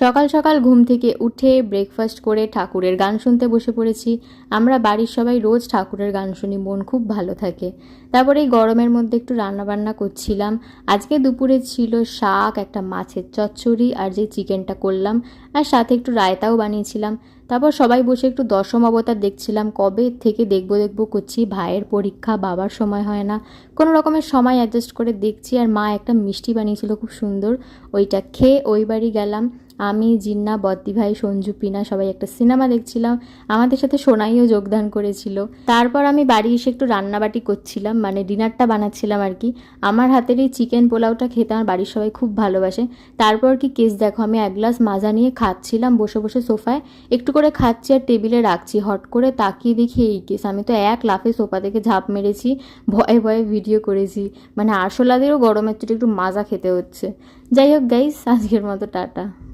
সকাল সকাল ঘুম থেকে উঠে ব্রেকফাস্ট করে ঠাকুরের গান শুনতে বসে পড়েছি। আমরা বাড়ির সবাই রোজ ঠাকুরের গান শুনি, মন খুব ভালো থাকে। তারপরে এই গরমের মধ্যে একটু রান্নাবান্না করছিলাম। আজকে দুপুরে ছিল শাক, একটা মাছের চচ্চড়ি আর যে চিকেনটা করলাম, আর সাথে একটু রায়তাও বানিয়েছিলাম। তারপর সবাই বসে একটু দশম অবতার দেখছিলাম। কবে থেকে দেখবো করছি, ভাইয়ের পরীক্ষা, বাবার সময় হয় না, কোনো রকমের সময় অ্যাডজাস্ট করে দেখছি। আর মা একটা মিষ্টি বানিয়েছিল খুব সুন্দর, ওইটা খেয়ে ওই বাড়ি গেলাম। আমি, জিন্না, বদ্দি ভাই, সঞ্জু, পিনা সবাই একটা সিনেমা দেখছিলাম। আমাদের সাথে সোনাইও যোগদান করেছিল। তারপর আমি বাড়ি এসে একটু রান্নাবাটি করছিলাম, মানে ডিনারটা বানাচ্ছিলাম আর কি। আমার হাতের এই চিকেন পোলাওটা খেতে আমার বাড়ির সবাই খুব ভালোবাসে। তারপর কি কেস দেখো, আমি এক গ্লাস মাজা নিয়ে খাচ্ছিলাম বসে বসে সোফায়, একটু করে খাচ্ছি আর টেবিলে রাখছি। হট করে তাকিয়ে দেখি এই কেস। আমি তো এক লাফে সোফা থেকে ঝাঁপ মেরেছি, ভয়ে ভয়ে ভিডিও করেছি। মানে আরশোলাদেরও গরমের চোটে একটু মাজা খেতে হচ্ছে। যাই হোক গাইস, আজকের মতো টাটা।